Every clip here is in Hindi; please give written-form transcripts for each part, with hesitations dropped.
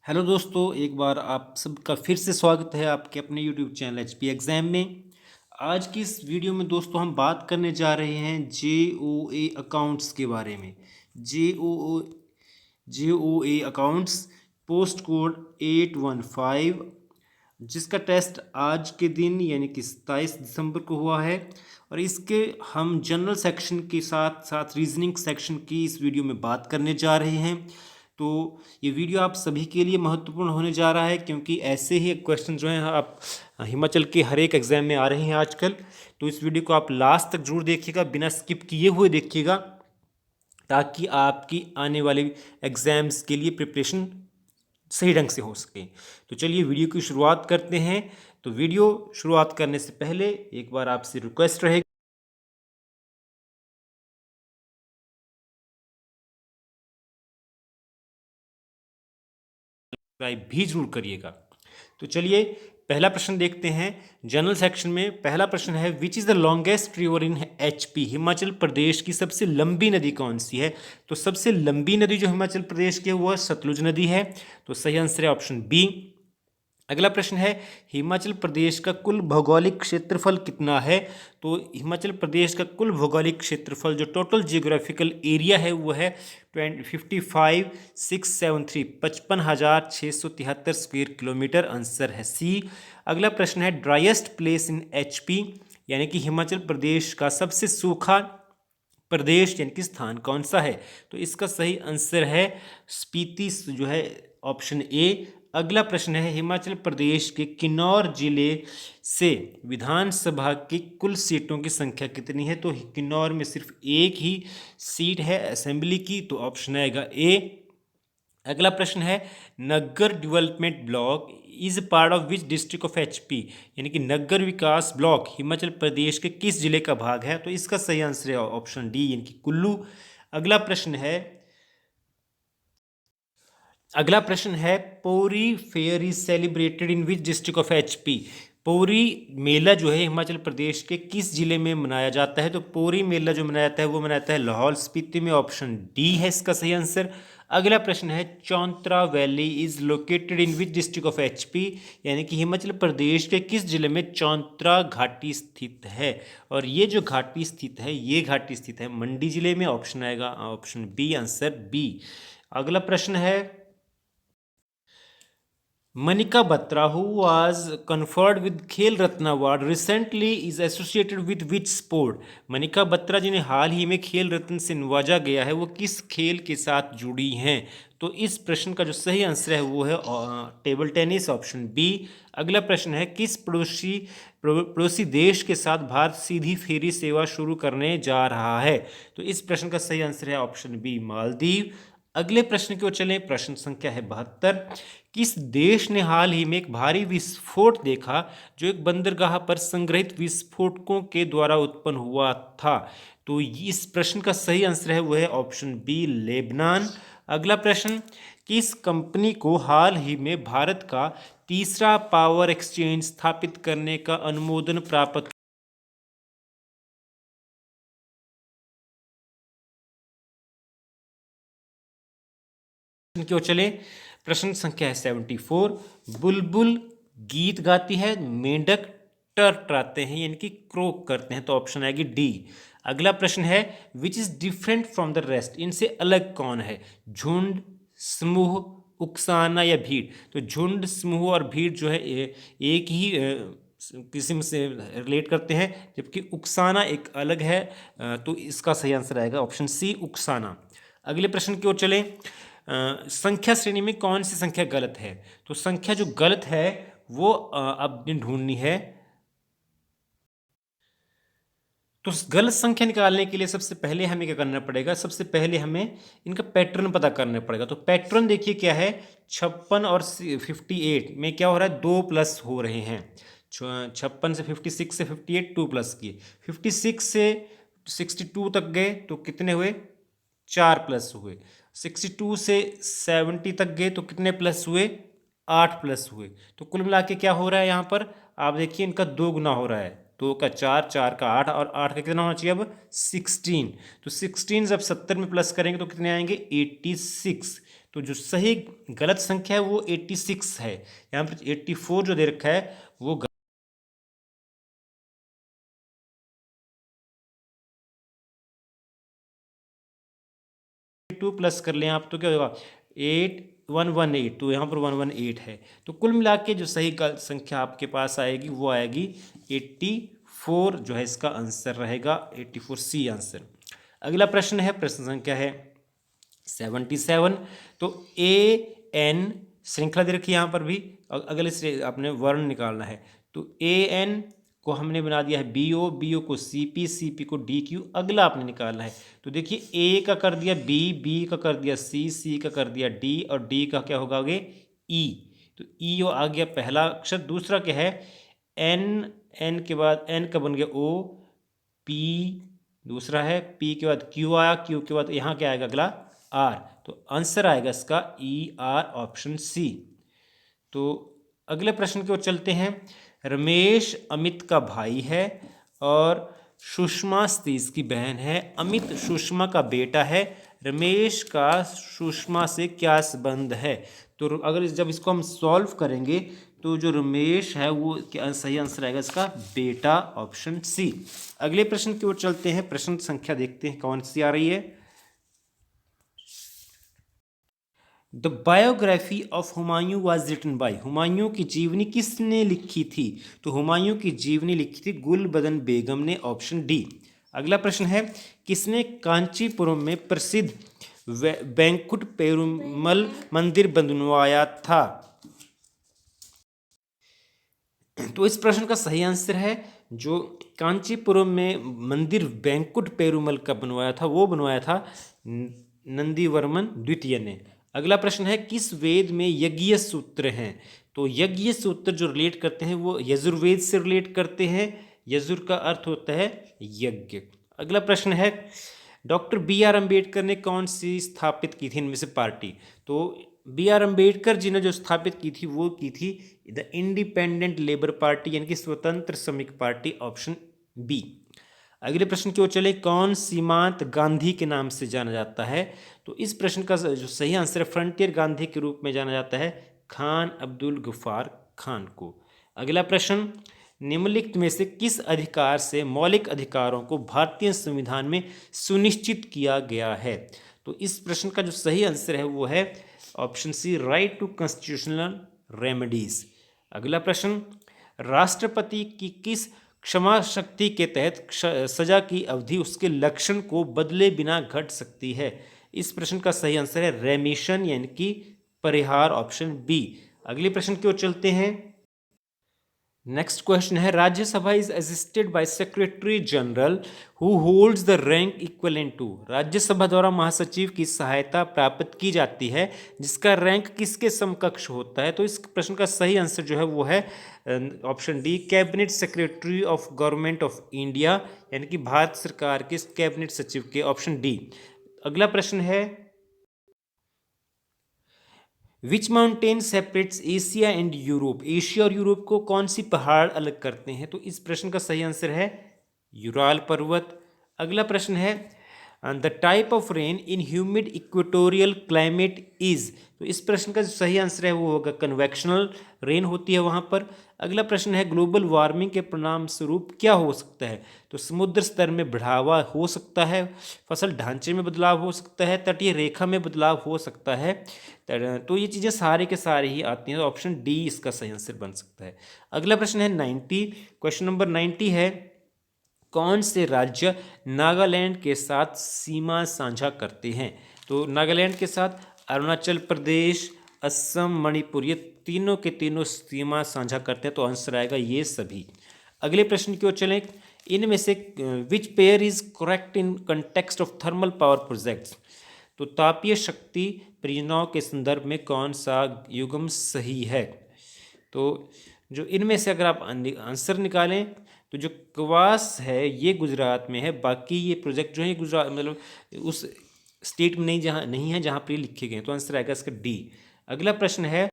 हेलो दोस्तों, एक बार आप सबका फिर से स्वागत है आपके अपने यूट्यूब चैनल एचपी एग्ज़ाम में। आज की इस वीडियो में दोस्तों हम बात करने जा रहे हैं जेओए अकाउंट्स के बारे में। जेओओ जेओए अकाउंट्स पोस्ट कोड 815, जिसका टेस्ट आज के दिन यानी कि 27 दिसंबर को हुआ है। और इसके हम जनरल सेक्शन के साथ साथ रीजनिंग सेक्शन की इस वीडियो में बात करने जा रहे हैं। तो ये वीडियो आप सभी के लिए महत्वपूर्ण होने जा रहा है, क्योंकि ऐसे ही क्वेश्चन जो हैं आप हिमाचल के हर एक एग्ज़ाम में आ रहे हैं आजकल। तो इस वीडियो को आप लास्ट तक जरूर देखिएगा, बिना स्किप किए हुए देखिएगा, ताकि आपकी आने वाले एग्ज़ाम्स के लिए प्रिपरेशन सही ढंग से हो सके। तो चलिए वीडियो की शुरुआत करते हैं। तो वीडियो शुरुआत करने से पहले एक बार आपसे रिक्वेस्ट रहेगी, सब्सक्राइब भी जरूर करिएगा। तो चलिए पहला प्रश्न देखते हैं। जनरल सेक्शन में पहला प्रश्न है, which is the longest river in HP? Himachal Pradesh की सबसे लंबी नदी कौन सी है? तो सबसे लंबी नदी जो हिमाचल प्रदेश की है वो सतलुज नदी है। तो सही आंसर है ऑप्शन बी। अगला प्रश्न है, हिमाचल प्रदेश का कुल भौगोलिक क्षेत्रफल कितना है? तो हिमाचल प्रदेश का कुल भौगोलिक क्षेत्रफल जो टोटल जियोग्राफिकल एरिया है वो है 55,673 55,673 स्क्वायर किलोमीटर। आंसर है सी। अगला प्रश्न है, ड्राइएस्ट प्लेस इन एचपी, यानी कि हिमाचल प्रदेश का सबसे सूखा प्रदेश यानी कि स्थान कौन सा है? तो इसका सही आंसर है स्पीति जो है ऑप्शन ए। अगला प्रश्न है, हिमाचल प्रदेश के किन्नौर जिले से विधानसभा की कुल सीटों की संख्या कितनी है? तो किन्नौर में सिर्फ एक ही सीट है असेंबली की, तो ऑप्शन आएगा ए। अगला प्रश्न है, Naggar development block is part of which district of HP, यानी कि नगर विकास ब्लॉक हिमाचल प्रदेश के किस जिले का भाग है? तो इसका सही आंसर है ऑप्शन डी, यानी कि कुल्लू। अगला प्रश्न है अगला प्रश्न है, Pauri fair is celebrated in which district of HP? Pauri मेला जो है हिमाचल प्रदेश के किस जिले में मनाया जाता है? तो पौरी मेला जो मनाया जाता है वो मनाया जाता है लाहौल स्पीति में। ऑप्शन डी है इसका सही आंसर। अगला प्रश्न है, Chauntra valley is located in which district of HP, यानी कि हिमाचल प्रदेश के किस जिले में चौंतरा घाटी स्थित है? और ये जो घाटी स्थित है ये घाटी स्थित है मंडी जिले में। ऑप्शन आएगा ऑप्शन बी, आंसर बी। अगला प्रश्न है, Manika Batra, who was conferred with Khel Ratna award recently, is associated with which sport? Manika Batra जिन्हें हाल ही में खेल रत्न से नवाजा गया है वो किस खेल के साथ जुड़ी हैं? तो इस प्रश्न का जो सही आंसर है वो है टेबल टेनिस, ऑप्शन बी। अगला प्रश्न है, किस पड़ोसी देश के साथ भारत सीधी फेरी सेवा शुरू करने जा रहा है? तो इस प्रश्न का सही आंसर है ऑप्शन बी, मालदीव। अगले प्रश्न की ओर चलें। प्रश्न संख्या है 72। किस देश ने हाल ही में एक भारी विस्फोट देखा जो एक बंदरगाह पर संग्रहित विस्फोटकों के द्वारा उत्पन्न हुआ था? तो इस प्रश्न का सही आंसर है वो है ऑप्शन बी, लेबनान। अगला प्रश्न, किस कंपनी को हाल ही में भारत का तीसरा पावर एक्सचेंज स्थापित करने का अनुमोदन प्राप्त की ओर चले? प्रश्न संख्या है 74। बुलबुल गीत गाती है, मेंढक टर्राते हैं यानी कि क्रोक करते हैं, तो ऑप्शन आएगी डी। अगला प्रश्न है, which is different from the rest, इनसे अलग कौन है? झुंड, समूह, उकसाना या भीड़? तो झुंड, समूह और भीड़ जो है एक ही किस्म से रिलेट करते हैं, जबकि उकसाना एक अलग है। तो इसका सही आंसर आएगा ऑप्शन सी, उकसाना। अगले प्रश्न की ओर चलें। संख्या श्रेणी में कौन सी संख्या गलत है? तो संख्या जो गलत है वो अब ढूंढनी है। तो गलत संख्या निकालने के लिए सबसे पहले हमें क्या करना पड़ेगा? सबसे पहले हमें इनका पैटर्न पता करना पड़ेगा। तो पैटर्न देखिए क्या है, 56 और 58 में क्या हो रहा है, 2 प्लस हो रहे हैं। 56 से 56 से 58 2 प्लस किए, 56 से 62 तक गए तो कितने हुए, 4 प्लस हुए। 62 से 70 तक गए तो कितने प्लस हुए, 8 प्लस हुए। तो कुल मिला के क्या हो रहा है यहाँ पर, आप देखिए इनका 2 गुना हो रहा है। 2 का 4, 4 का 8 और 8 का कितना होना चाहिए अब, 16। तो 16 जब 70 में प्लस करेंगे तो कितने आएंगे, 86। तो जो सही गलत संख्या है वो 86 है। यहाँ पर 84 जो दे रखा है वो 2 प्लस कर लें आप तो क्या होगा 8118, तो यहाँ पर 118 है। तो कुल मिला के जो सही संख्या आपके पास आएगी वो आएगी 84, जो है इसका आंसर रहेगा 84 सी आंसर। अगला प्रश्न है, प्रश्न संख्या है 77। तो AN श्रृंखला दे रखी है यहाँ पर भी, अगले से आपने वर्ण निकालना है। तो AN को हमने बना दिया है BO को CP को DQ, अगला आपने निकालना है। तो देखिए A का कर दिया B का कर दिया C का कर दिया D, और D का क्या होगा आगे E। तो E आ गया पहला अक्षर। दूसरा क्या है N के बाद N का बन गया O, P दूसरा है, P के बाद Q आया, Q के बाद यहाँ क्या आएगा अगला R। तो आंसर आएगा इसका ER, ऑप्शन सी। तो अगले प्रश्न की ओर चलते हैं। रमेश अमित का भाई है और सुषमा सतीश की बहन है। अमित सुषमा का बेटा है। रमेश का सुषमा से क्या संबंध है? तो अगर जब इसको हम सॉल्व करेंगे तो जो रमेश है वो क्या सही आंसर आएगा इसका बेटा, ऑप्शन सी। अगले प्रश्न की ओर चलते हैं। प्रश्न संख्या देखते हैं कौन सी आ रही है। The biography of Humayun was written by, Humayun की जीवनी किसने लिखी थी? तो हुमायूं की जीवनी लिखी थी गुलबदन बेगम ने, ऑप्शन डी। अगला प्रश्न है, किसने कांचीपुरम में प्रसिद्ध बैंकुट पेरुमल मंदिर बनवाया था? तो इस प्रश्न का सही आंसर है जो कांचीपुरम में मंदिर बैंकुट पेरुमल का बनवाया था वो बनवाया था नंदीवर्मन द्वितीय ने। अगला प्रश्न है, किस वेद में यज्ञ सूत्र हैं? तो यज्ञ सूत्र जो रिलेट करते हैं वो यजुर्वेद से रिलेट करते हैं। यजुर का अर्थ होता है यज्ञ। अगला प्रश्न है, डॉक्टर B.R. अम्बेडकर ने कौन सी स्थापित की थी इनमें से पार्टी? तो B.R. अम्बेडकर जी ने जो स्थापित की थी वो की थी द इंडिपेंडेंट लेबर पार्टी, यानी कि स्वतंत्र श्रमिक पार्टी, ऑप्शन बी। अगले प्रश्न की ओर चले, कौन सीमांत गांधी के नाम से जाना जाता है? तो इस प्रश्न का जो सही आंसर है फ्रंटियर गांधी के रूप में जाना जाता है खान अब्दुल गफ्फार खान को। अगला प्रश्न, निम्नलिखित में से किस अधिकार से मौलिक अधिकारों को भारतीय संविधान में सुनिश्चित किया गया है? तो इस प्रश्न का जो सही आंसर है वो है option C, right to constitutional remedies. अगला प्रश्न, राष्ट्रपति की किस क्षमा शक्ति के तहत सजा की अवधि उसके लक्षण को बदले बिना घट सकती है? इस प्रश्न का सही आंसर है रेमिशन, यानी कि परिहार, ऑप्शन बी। अगले प्रश्न की ओर चलते हैं। नेक्स्ट क्वेश्चन है, Rajya Sabha is assisted by secretary general who holds the rank equivalent to, Rajya Sabha द्वारा महासचिव की सहायता प्राप्त की जाती है जिसका रैंक किसके समकक्ष होता है? तो इस प्रश्न का सही आंसर जो है वो है option D, cabinet secretary of government of India, यानी कि भारत सरकार के कैबिनेट सचिव के, ऑप्शन डी। अगला प्रश्न है, which mountain separates Asia and Europe, Asia और यूरोप को कौन सी पहाड़ अलग करते हैं? तो इस प्रश्न का सही आंसर है यूराल पर्वत। अगला प्रश्न है, the type of rain in humid equatorial climate is, तो इस प्रश्न का जो सही आंसर है वो होगा कन्वेक्शनल रेन होती है वहाँ पर। अगला प्रश्न है, ग्लोबल वार्मिंग के परिणाम स्वरूप क्या हो सकता है? तो समुद्र स्तर में बढ़ावा हो सकता है, फसल ढांचे में बदलाव हो सकता है, तटीय रेखा में बदलाव हो सकता है। तो ये चीज़ें सारे के सारे ही आती हैं, तो ऑप्शन डी इसका सही आंसर बन सकता है। अगला प्रश्न है 90, क्वेश्चन नंबर 90 है, कौन से राज्य नागालैंड के साथ सीमा साझा करते हैं? तो नागालैंड के साथ अरुणाचल प्रदेश, असम, मणिपुर, ये तीनों के तीनों सीमा साझा करते हैं, तो आंसर आएगा ये सभी। अगले प्रश्न की ओर चलें, इनमें से which pair is correct in context of thermal power projects, तो तापीय शक्ति परियोजनाओं के संदर्भ में कौन सा युग्म सही है? तो जो इनमें से अगर आप आंसर निकालें तो जो कवास है ये गुजरात में है, बाकी ये प्रोजेक्ट जो है ये गुजरात मतलब उस स्टेट में नहीं है जहाँ पर ये लिखे गए हैं, तो आंसर आएगा इसका डी। अगला प्रश्न है,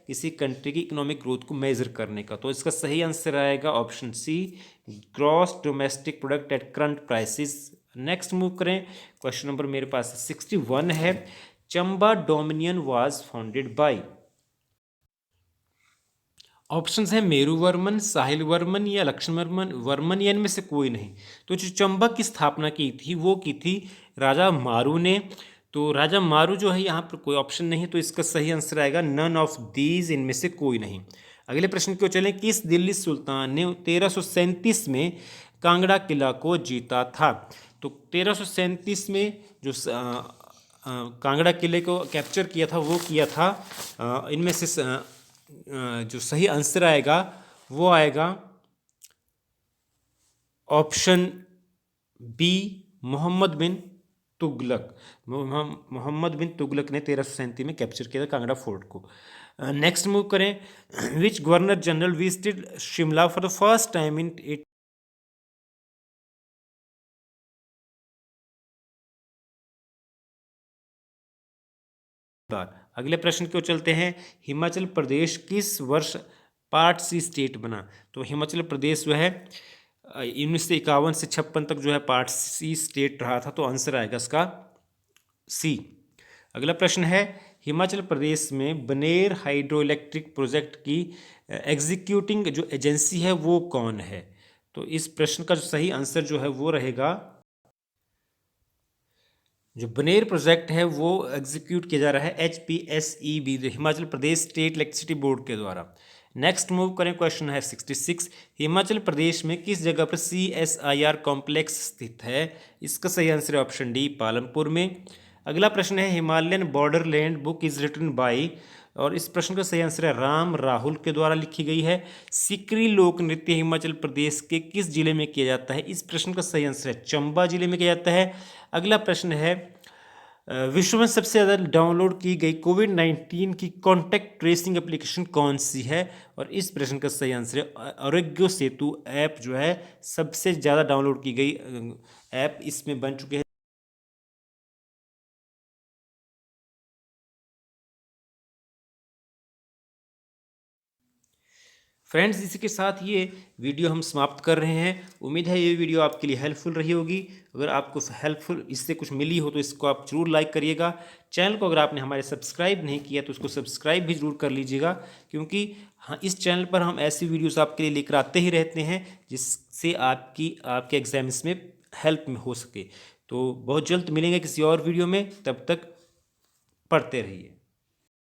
किसी कंट्री की इकोनॉमिक ग्रोथ को मेजर करने का। तो इसका सही आंसर आएगा option C, gross domestic product at current prices. Next move करें, क्वेश्चन नंबर मेरे पास 61 है। Chamba dominion was founded by. Options हैं मेरू वर्मन, साहिल वर्मन या लक्ष्मण वर्मन वर्मन या इनमें से कोई नहीं। तो जो चंबा की स्थापना की थी वो की थी राजा मारू ने। तो राजा मारू जो है यहाँ पर कोई ऑप्शन नहीं, तो इसका सही आंसर आएगा नन ऑफ दीज, इनमें से कोई नहीं। अगले प्रश्न की ओर चलें, किस दिल्ली सुल्तान ने 1337 में कांगड़ा किला को जीता था? तो 1337 में जो कांगड़ा किले को कैप्चर किया था वो किया था इनमें से जो सही आंसर आएगा वो आएगा ऑप्शन बी, मोहम्मद बिन तुगलक। मोहम्मद बिन तुगलक ने 1337 में कैप्चर किया था कांगड़ा फोर्ट को। नेक्स्ट मूव करें, which governor general visited Shimla for the first time in अगले प्रश्न की ओर चलते हैं, हिमाचल प्रदेश किस वर्ष पार्ट सी स्टेट बना? तो हिमाचल प्रदेश जो है 1951 से 56 तक जो है पार्ट सी स्टेट रहा था, तो आंसर आएगा इसका सी। अगला प्रश्न है, हिमाचल प्रदेश में बनेर हाइड्रो इलेक्ट्रिक प्रोजेक्ट की एग्जीक्यूटिंग जो एजेंसी है वो कौन है? तो इस प्रश्न का जो सही आंसर जो है वो रहेगा, जो बनेर प्रोजेक्ट है वो एग्जीक्यूट किया जा रहा है HPSEB, Himachal Pradesh state electricity board के द्वारा। नेक्स्ट मूव करें, क्वेश्चन है 66, हिमाचल प्रदेश में किस जगह पर CSIR कॉम्प्लेक्स स्थित है? इसका सही आंसर है ऑप्शन डी, पालमपुर में। अगला प्रश्न है, Himalayan borderland book is written by, और इस प्रश्न का सही आंसर है राम राहुल के द्वारा लिखी गई है। सिकरी लोक नृत्य हिमाचल प्रदेश के किस जिले में किया जाता है? इस प्रश्न का सही आंसर है चंबा जिले में किया जाता है। अगला प्रश्न है, विश्व में सबसे ज़्यादा डाउनलोड की गई कोविड-19 की कॉन्टैक्ट ट्रेसिंग एप्लीकेशन कौन सी है? और इस प्रश्न का सही आंसर है आरोग्य सेतु ऐप जो है सबसे ज़्यादा डाउनलोड की गई ऐप इसमें बन चुके हैं। फ्रेंड्स, इसी के साथ ये वीडियो हम समाप्त कर रहे हैं। उम्मीद है ये वीडियो आपके लिए हेल्पफुल रही होगी। अगर आपको हेल्पफुल इससे कुछ मिली हो तो इसको आप जरूर लाइक करिएगा। चैनल को अगर आपने हमारे सब्सक्राइब नहीं किया तो उसको सब्सक्राइब भी जरूर कर लीजिएगा, क्योंकि हाँ, इस चैनल पर हम ऐसी वीडियोस आपके लिए लेकर आते ही रहते हैं जिससे आपके एग्जाम्स में हेल्प में हो सके। तो बहुत जल्द मिलेंगे किसी और वीडियो में, तब तक पढ़ते रहिए।